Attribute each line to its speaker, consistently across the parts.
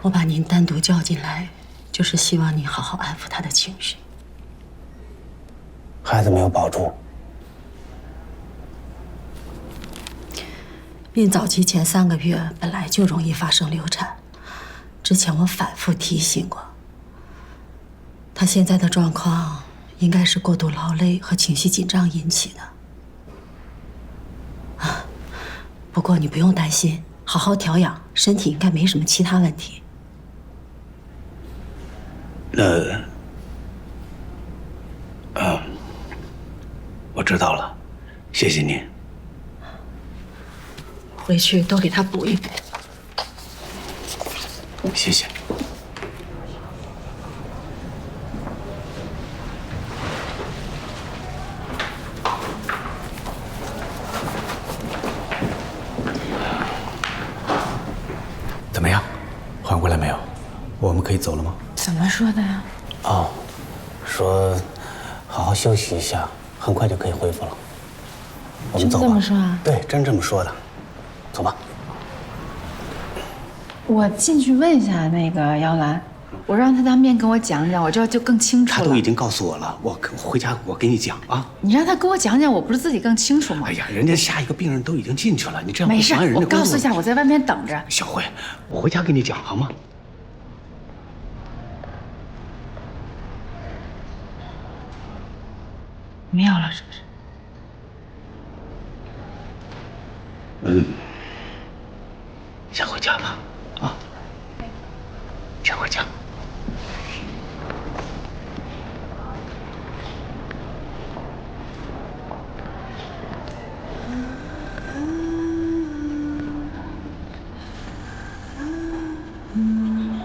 Speaker 1: 我把您单独叫进来，就是希望你好好安抚他的情绪。
Speaker 2: 孩子没有保住。
Speaker 1: 孕早期前3个月本来就容易发生流产，之前我反复提醒过。他现在的状况应该是过度劳累和情绪紧张引起的。不过你不用担心，好好调养，身体应该没什么其他问题。
Speaker 2: 我知道了，谢谢您。
Speaker 1: 回去多给他补一补。
Speaker 2: 谢谢。怎么样，缓过来没有？我们可以走了吗？
Speaker 3: 怎么说的呀？
Speaker 2: 哦，说好好休息一下，很快就可以恢复了。我们走吧。
Speaker 3: 真这么说啊？
Speaker 2: 对，真这么说的。走吧。
Speaker 3: 我进去问一下那个姚兰，我让他当面跟我讲讲，我这就更清楚了。
Speaker 2: 他都已经告诉我了，我回家我给你讲啊。
Speaker 3: 你让他跟我讲讲，我不是自己更清楚吗？
Speaker 2: 哎呀，人家下一个病人都已经进去了，你这样
Speaker 3: 没事，
Speaker 2: 妨碍人家工作。
Speaker 3: 我告诉一下，我在外面等着。
Speaker 2: 小慧，我回家给你讲好吗？
Speaker 3: 没有了，是不是？
Speaker 2: 先回家吧，啊，先回家。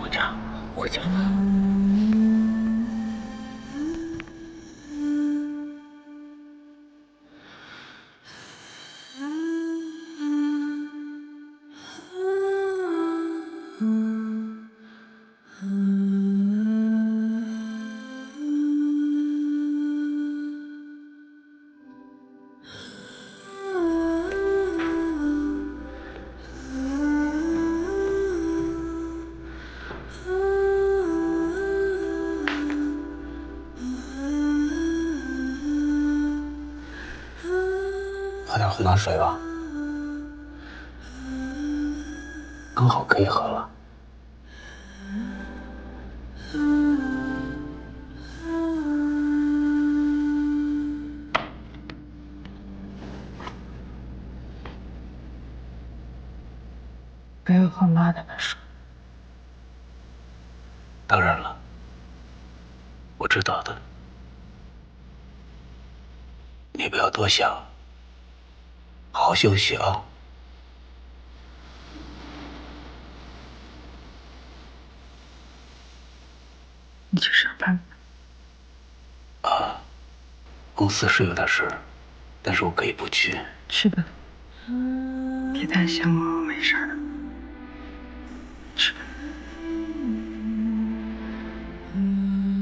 Speaker 2: 回家，回家。喝点红糖水吧，刚好可以喝了。
Speaker 3: 不要和妈他们说。
Speaker 2: 当然了，我知道的。你不要多想，好好休息啊。
Speaker 3: 你去上班吧。
Speaker 2: 公司是有点事，但是我可以不去。
Speaker 3: 去吧，别担心我，我没事的。去吧，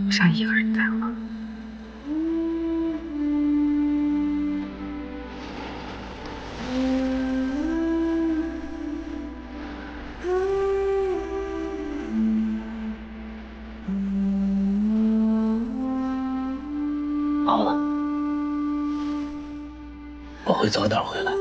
Speaker 3: 我想一个人待会儿。
Speaker 2: 好了，我会早点回来。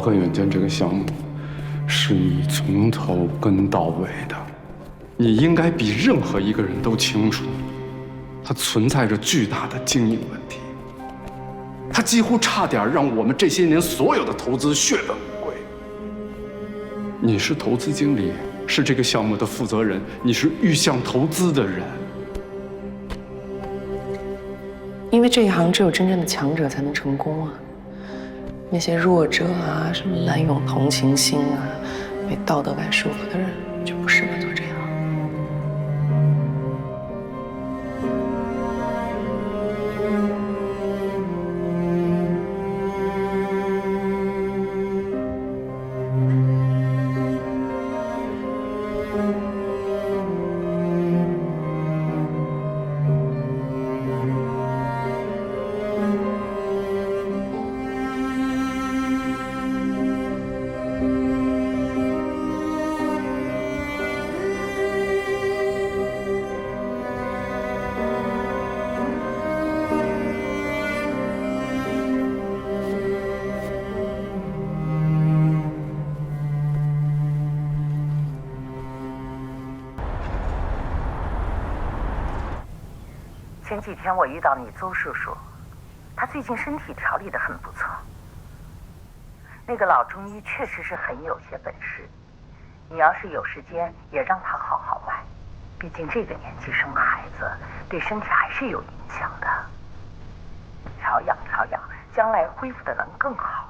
Speaker 4: 和远见这个项目是你从头跟到尾的，你应该比任何一个人都清楚，它存在着巨大的经营问题，它几乎差点让我们这些年所有的投资血本无归。你是投资经理，是这个项目的负责人，你是预向投资的人。
Speaker 3: 因为这一行只有真正的强者才能成功啊，那些弱者啊，什么滥用同情心啊，被道德感束缚的人就不适合做这行。
Speaker 5: 前几天我遇到你邹叔叔，他最近身体调理得很不错。那个老中医确实是很有些本事，你要是有时间也让他好好玩，毕竟这个年纪生孩子对身体还是有影响的。调养调养，将来恢复的能更好。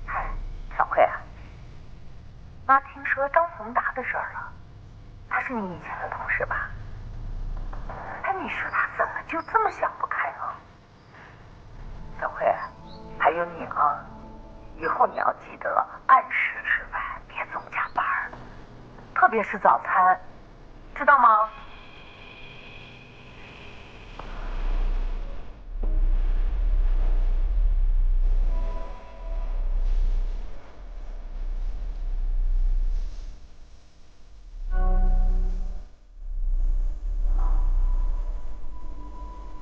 Speaker 5: 嗨，小慧啊，妈听说张宏达的事儿了，他是你以前的同事吧？哎，你说他怎么就这么想不开呢？小慧，还有你啊，以后你要记得按时吃饭，别总加班，特别是早餐，知道吗？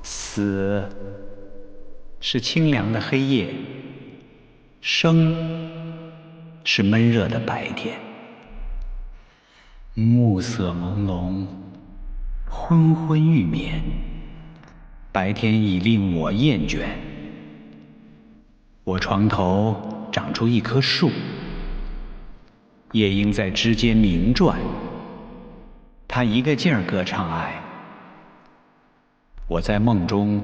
Speaker 6: 死是清凉的黑夜，生是闷热的白天。暮色朦胧，昏昏欲眠，白天已令我厌倦。我床头长出一棵树，夜莺在枝间鸣啭，它一个劲儿歌唱爱。我在梦中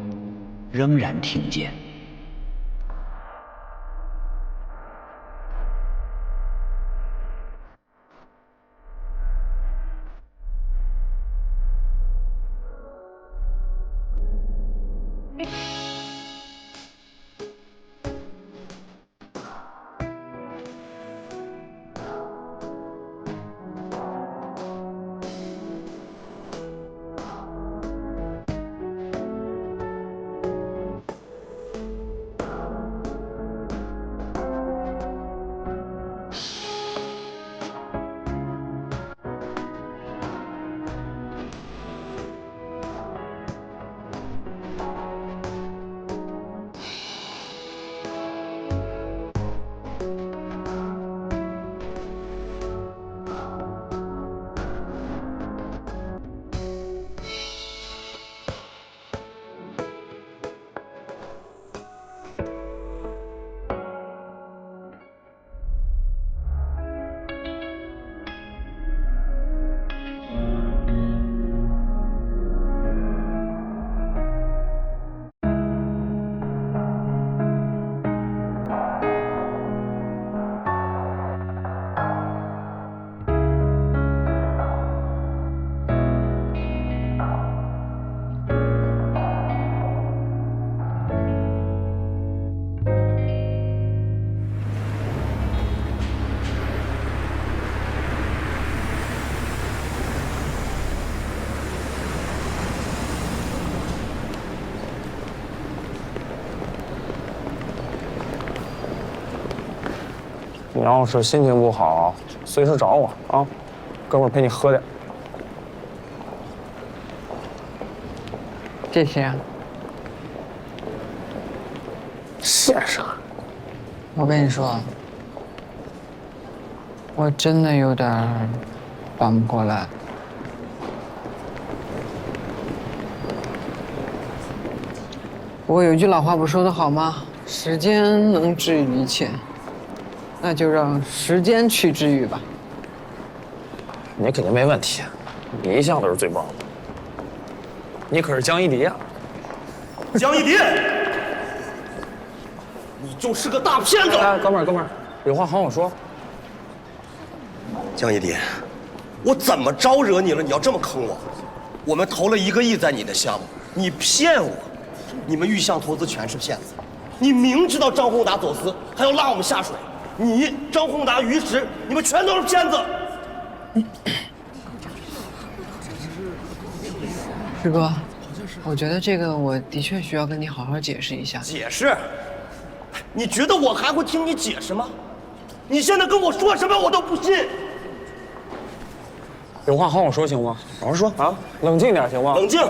Speaker 6: 仍然听见。
Speaker 7: 你要是心情不好，随时找我啊，哥们儿陪你喝点。
Speaker 8: 谢谢啊。
Speaker 7: 谢啥？
Speaker 8: 我跟你说，我真的有点搬不过来。不过有句老话不说得好吗？时间能治愈一切，那就让时间去治愈吧。
Speaker 7: 你肯定没问题，你一向都是最棒的。你可是江一迪呀！
Speaker 9: 江一迪，你就是个大骗子！
Speaker 7: 哎，哥们儿，有话好好说。
Speaker 9: 江一迪，我怎么招惹你了？你要这么坑我？我们投了1个亿在你的项目，你骗我！你们玉象投资全是骗子，你明知道张宏达走私，还要拉我们下水。你、张宏达、于石，你们全都是骗子！
Speaker 8: 师哥，我觉得这个我的确需要跟你好好解释一下。
Speaker 9: 解释？你觉得我还会听你解释吗？你现在跟我说什么我都不信。
Speaker 7: 有话好好说行吗？好好说啊，冷静点行吗？
Speaker 9: 冷静。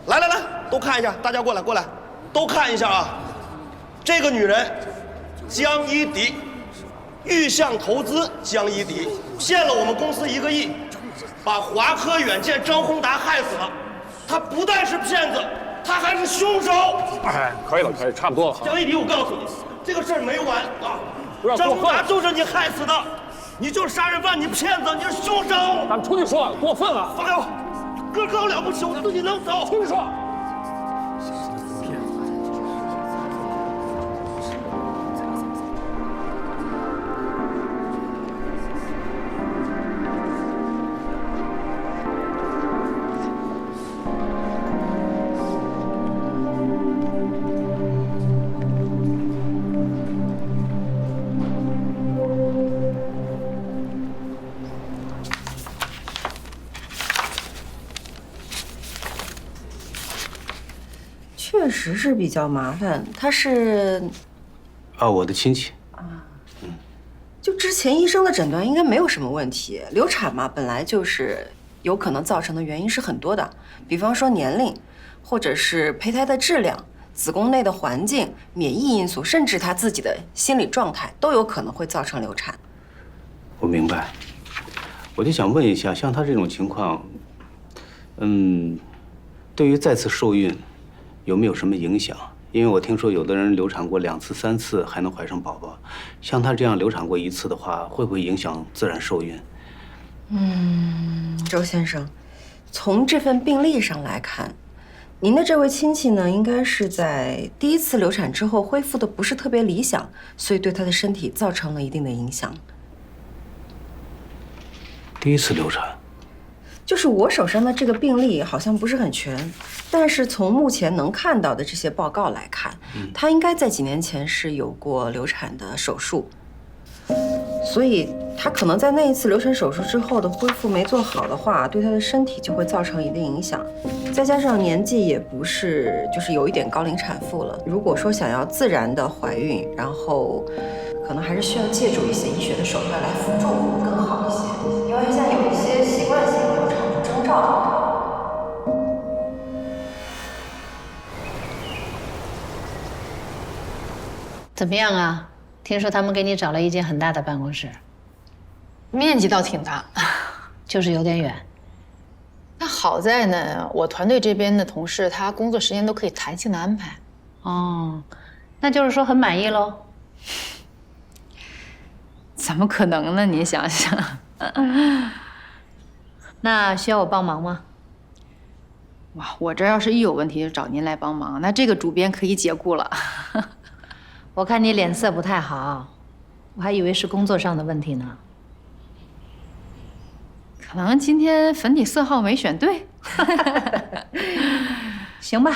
Speaker 9: 来，都看一下，大家过来，都看一下啊！这个女人，江一迪，玉象投资江一迪，骗了我们公司1个亿，把华科远见张宏达害死了。他不但是骗子，他还是凶手。
Speaker 7: 哎，可以了，差不多了。
Speaker 9: 江一迪，我告诉你，这个事儿没完啊！
Speaker 7: 不要
Speaker 9: 张宏达就是你害死的，你就是杀人犯，你骗子，你是凶手。
Speaker 7: 咱们出去说，过分了。
Speaker 9: 放开我！哥哥了不起，我自己能走。
Speaker 7: 出去说。
Speaker 3: 确实是比较麻烦。他是
Speaker 2: 我的亲戚。
Speaker 3: 就之前医生的诊断应该没有什么问题。流产嘛，本来就是有可能造成的原因是很多的，比方说年龄，或者是胚胎的质量、子宫内的环境、免疫因素，甚至他自己的心理状态都有可能会造成流产。
Speaker 2: 我明白。我就想问一下，像他这种情况，对于再次受孕有没有什么影响？因为我听说有的人流产过2次、3次还能怀上宝宝，像他这样流产过1次的话，会不会影响自然受孕？
Speaker 3: 周先生，从这份病历上来看，您的这位亲戚呢，应该是在第1次流产之后恢复的不是特别理想，所以对他的身体造成了一定的影响。
Speaker 2: 第1次流产？
Speaker 3: 就是我手上的这个病历好像不是很全，但是从目前能看到的这些报告来看，他应该在几年前是有过流产的手术，所以他可能在那一次流产手术之后的恢复没做好的话，对他的身体就会造成一定影响。再加上年纪也不是，就是有一点高龄产妇了。如果说想要自然的怀孕，然后可能还是需要借助一些医学的手段来辅助会更好一些，因为像有一些习惯性流产的征兆。
Speaker 10: 怎么样啊？听说他们给你找了一间很大的办公室，
Speaker 11: 面积倒挺大，
Speaker 10: 就是有点远。
Speaker 11: 那好在呢，我团队这边的同事他工作时间都可以弹性的安排。
Speaker 10: 哦，那就是说很满意喽？
Speaker 11: 怎么可能呢？你想想。
Speaker 10: 那需要我帮忙吗？
Speaker 11: 哇，我这要是一有问题就找您来帮忙，那这个主编可以解雇了。
Speaker 10: 我看你脸色不太好，我还以为是工作上的问题呢。
Speaker 11: 可能今天粉底色号没选对。
Speaker 10: 行吧，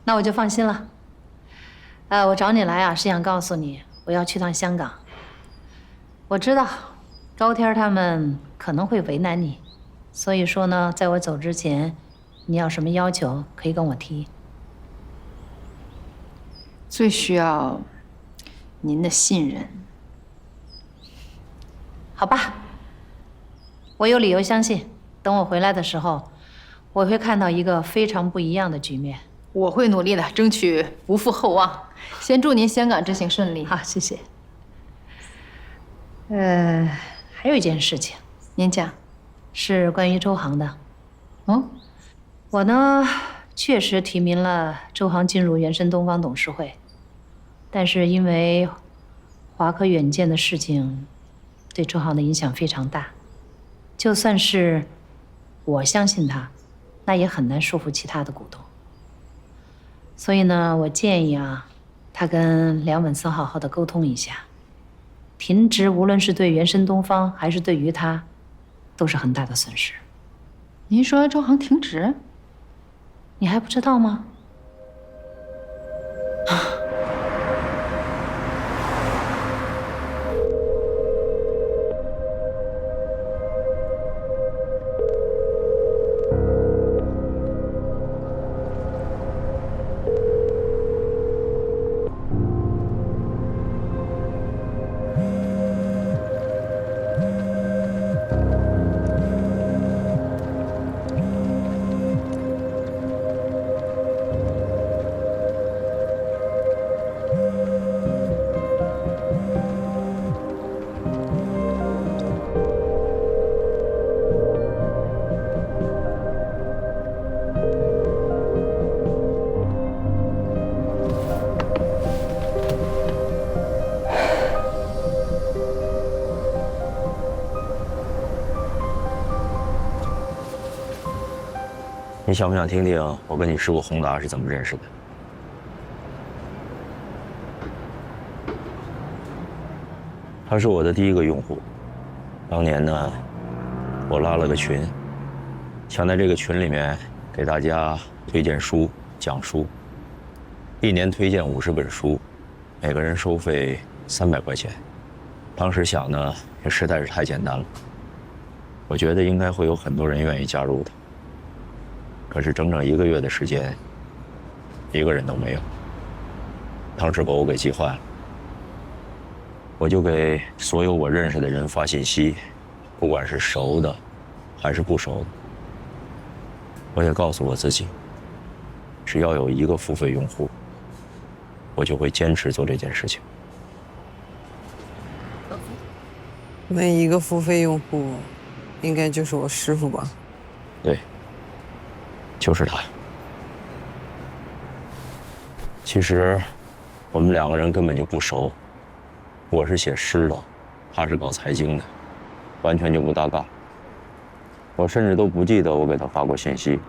Speaker 10: 那我就放心了。我找你来啊，是想告诉你，我要去趟香港。我知道高天他们可能会为难你，所以说呢，在我走之前，你要什么要求可以跟我提。
Speaker 11: 最需要您的信任。
Speaker 10: 好吧，我有理由相信，等我回来的时候，我会看到一个非常不一样的局面。
Speaker 11: 我会努力的，争取不负厚望。先祝您香港之行顺利。
Speaker 10: 好，谢谢。还有一件事情，
Speaker 11: 您讲。
Speaker 10: 是关于周航的。
Speaker 11: 哦，
Speaker 10: 我呢确实提名了周航进入原神东方董事会，但是因为华科远见的事情对周航的影响非常大，就算是我相信他，那也很难说服其他的股东。所以呢，我建议啊，他跟梁文森好好的沟通一下，停职无论是对原神东方还是对于他，都是很大的损失。
Speaker 11: 您说周航停职？
Speaker 10: 你还不知道吗？
Speaker 7: 你想不想听听我跟你师傅宏达是怎么认识的？他是我的第一个用户。当年呢，我拉了个群，想在这个群里面给大家推荐书、讲书，一年推荐50本书，每个人收费300块钱。当时想呢，这实在是太简单了，我觉得应该会有很多人愿意加入的。可是整整1个月的时间，一个人都没有。当时把我给急坏了，我就给所有我认识的人发信息，不管是熟的还是不熟的，我也告诉我自己，只要有1个付费用户，我就会坚持做这件事情。
Speaker 8: 那1个付费用户，应该就是我师傅吧？
Speaker 7: 对。就是他。其实，我们2个人根本就不熟。我是写诗的，他是搞财经的，完全就不搭嘎。我甚至都不记得我给他发过信息，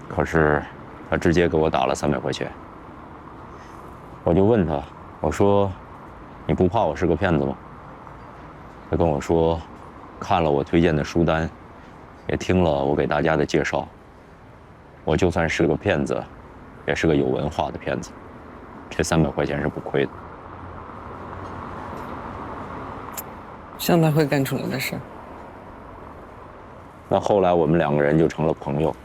Speaker 7: 可是他直接给我打了300块钱。我就问他，我说：“你不怕我是个骗子吗？”他跟我说，看了我推荐的书单，也听了我给大家的介绍。我就算是个骗子，也是个有文化的骗子，这300块钱是不亏的。
Speaker 8: 像他会干出来的事。
Speaker 7: 那后来我们2个人就成了朋友。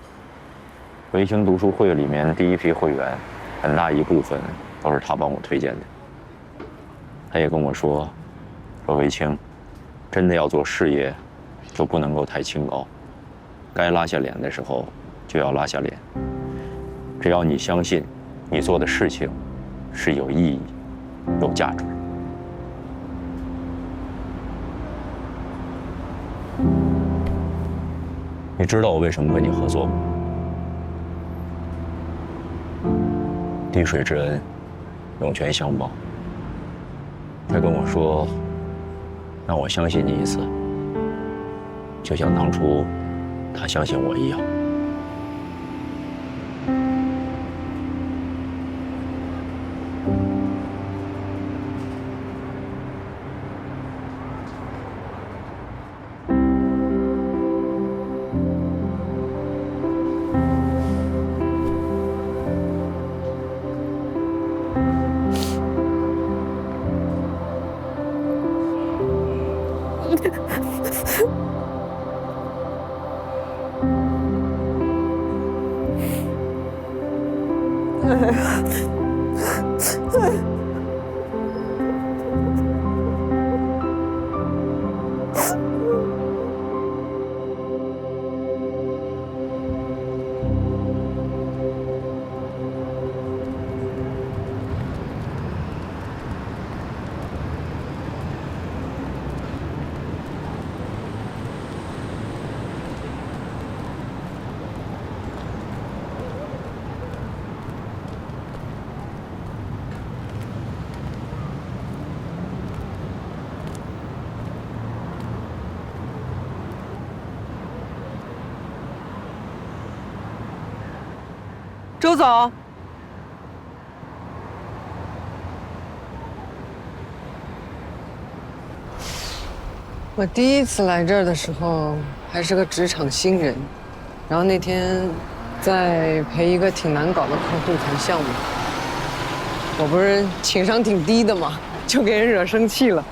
Speaker 7: 维京读书会里面第一批会员，很大一部分都是他帮我推荐的。他也跟我说维清，真的要做事业，就不能够太清高，该拉下脸的时候就要拉下脸。只要你相信你做的事情是有意义、有价值。你知道我为什么跟你合作吗？滴水之恩，涌泉相报。他跟我说，让我相信你一次，就像当初他相信我一样。
Speaker 8: 周总。我第一次来这儿的时候还是个职场新人，然后那天在陪一个挺难搞的客户谈项目，我不是情商挺低的嘛，就给人惹生气了，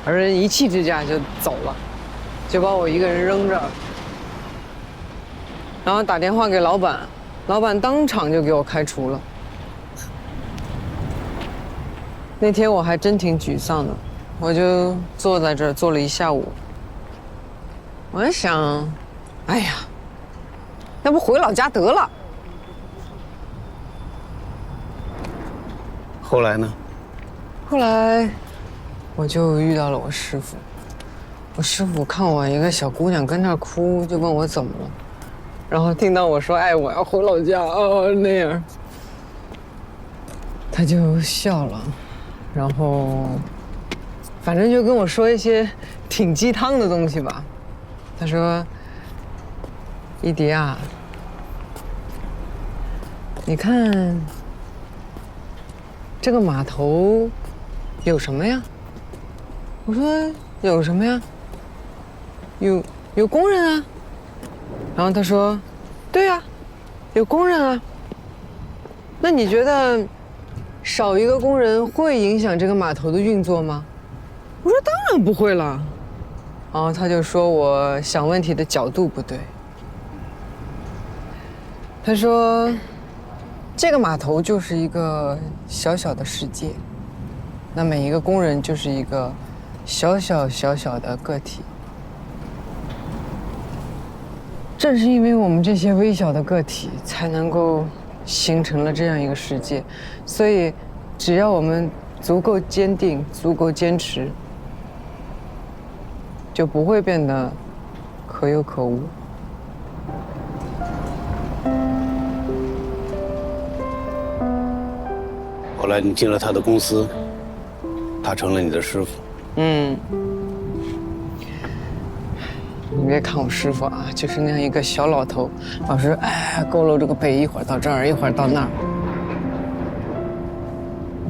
Speaker 8: 而人一气之下就走了，就把我一个人扔这儿，然后打电话给老板，老板当场就给我开除了。那天我还真挺沮丧的。我就坐在这儿坐了一下午，我在想，哎呀，要不回老家得了。
Speaker 2: 后来呢？
Speaker 8: 后来，我就遇到了我师傅。我师傅看我一个小姑娘跟那儿哭，就问我怎么了，然后听到我说：“哎，我要回老家啊。”那样，他就笑了，然后。反正就跟我说一些挺鸡汤的东西吧。他说：“一迪啊，你看这个码头有什么呀？”我说：“有什么呀？有工人啊。”然后他说：“对啊，有工人啊。那你觉得少一个工人会影响这个码头的运作吗？”我说当然不会了，然后他就说我想问题的角度不对。他说，这个码头就是一个小小的世界，那每一个工人就是一个小小的个体。正是因为我们这些微小的个体，才能够形成了这样一个世界，所以只要我们足够坚定、足够坚持。就不会变得可有可无。
Speaker 2: 后来你进了他的公司，他成了你的师傅。
Speaker 8: 你别看我师傅啊，就是那样一个小老头，老是佝偻着个背，一会儿到这儿，一会儿到那儿。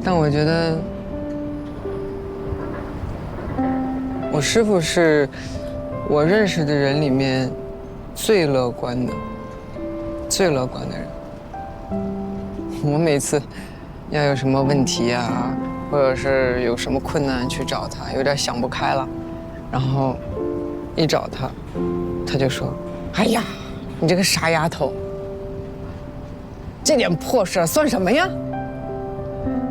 Speaker 8: 但我觉得。我师傅是我认识的人里面最乐观的人。我每次要有什么问题啊，或者是有什么困难去找他，有点想不开了，然后一找他，他就说：“哎呀，你这个傻丫头，这点破事算什么呀？”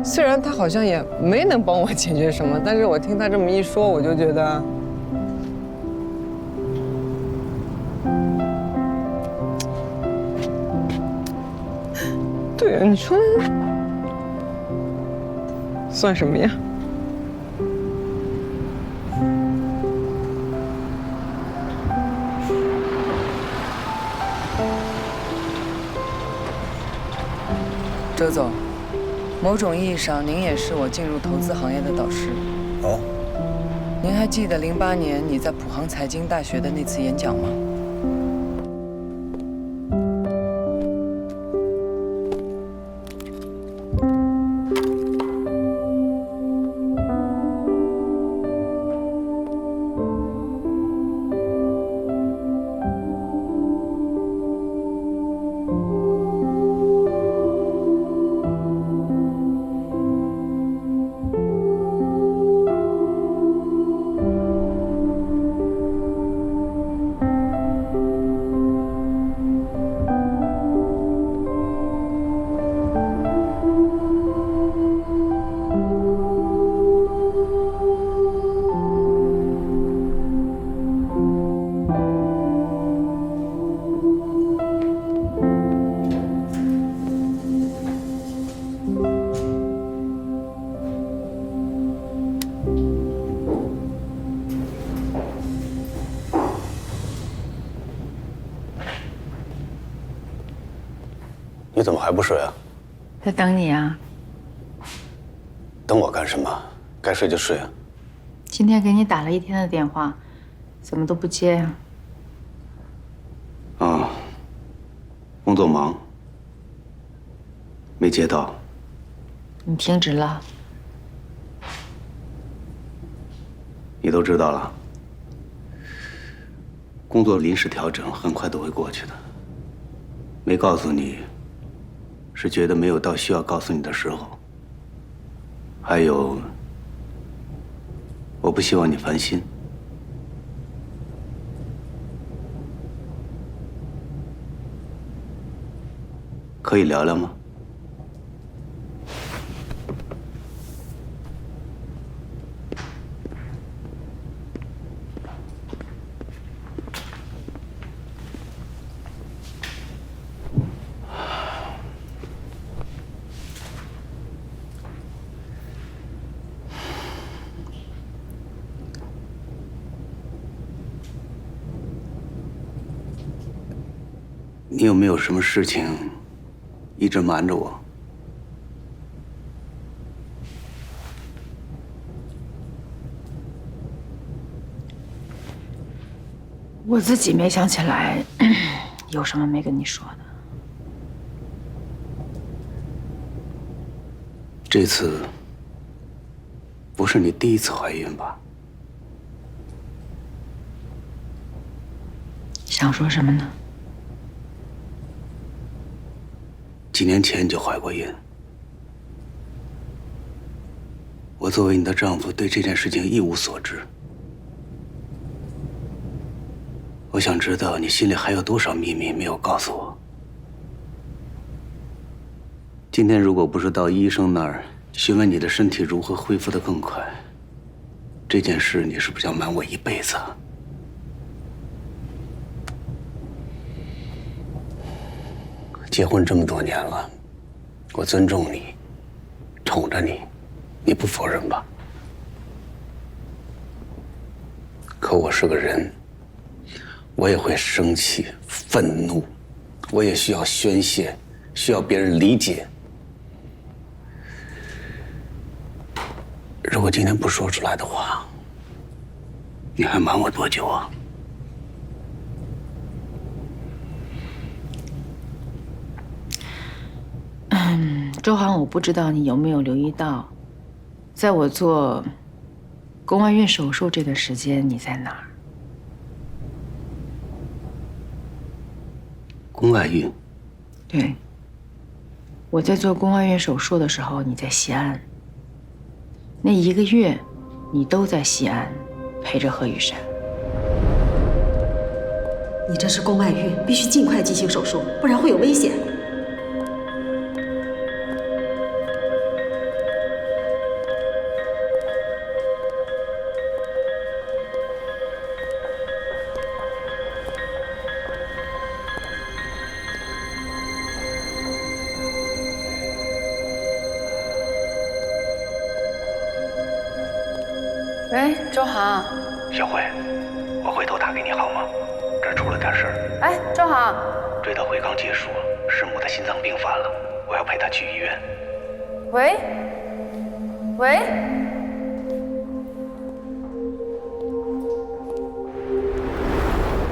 Speaker 8: 虽然他好像也没能帮我解决什么，但是我听他这么一说，我就觉得，对啊，你说算什么呀？
Speaker 12: 周总。某种意义上，您也是我进入投资行业的导师。
Speaker 9: 哦，
Speaker 12: 您还记得08年你在普航财经大学的那次演讲吗？
Speaker 2: 你怎么还不睡啊？
Speaker 11: 在等你啊。
Speaker 2: 等我干什么？该睡就睡啊。
Speaker 11: 今天给你打了一天的电话，怎么都不接呀？
Speaker 2: 工作忙。没接到。
Speaker 11: 你停止了。
Speaker 2: 你都知道了。工作临时调整，很快都会过去的。没告诉你，是觉得没有到需要告诉你的时候。还有，我不希望你烦心。可以聊聊吗？你有没有什么事情一直瞒着我？
Speaker 11: 我自己没想起来有什么没跟你说的。
Speaker 2: 这次不是你第一次怀孕吧？
Speaker 11: 想说什么呢？
Speaker 2: 几年前就怀过孕。我作为你的丈夫，对这件事情一无所知。我想知道你心里还有多少秘密没有告诉我。今天如果不是到医生那儿询问你的身体如何恢复得更快，这件事你是不是要瞒我一辈子？结婚这么多年了，我尊重你，宠着你，你不否认吧？可我是个人，我也会生气、愤怒，我也需要宣泄，需要别人理解。如果今天不说出来的话，你还瞒我多久啊？
Speaker 11: 周航，我不知道你有没有留意到，在我做宫外孕手术这段时间，你在哪儿？
Speaker 2: 宫外孕？
Speaker 11: 对，我在做宫外孕手术的时候，你在西安。那1个月，你都在西安陪着何雨珊。
Speaker 1: 你这是宫外孕，必须尽快进行手术，不然会有危险。
Speaker 11: 喂，周航。
Speaker 2: 小慧，我回头打给你好吗？这儿出了点事儿。
Speaker 11: 哎，周航。
Speaker 2: 追悼会刚结束，师母的心脏病发了，我要陪她去医院。
Speaker 11: 喂。喂。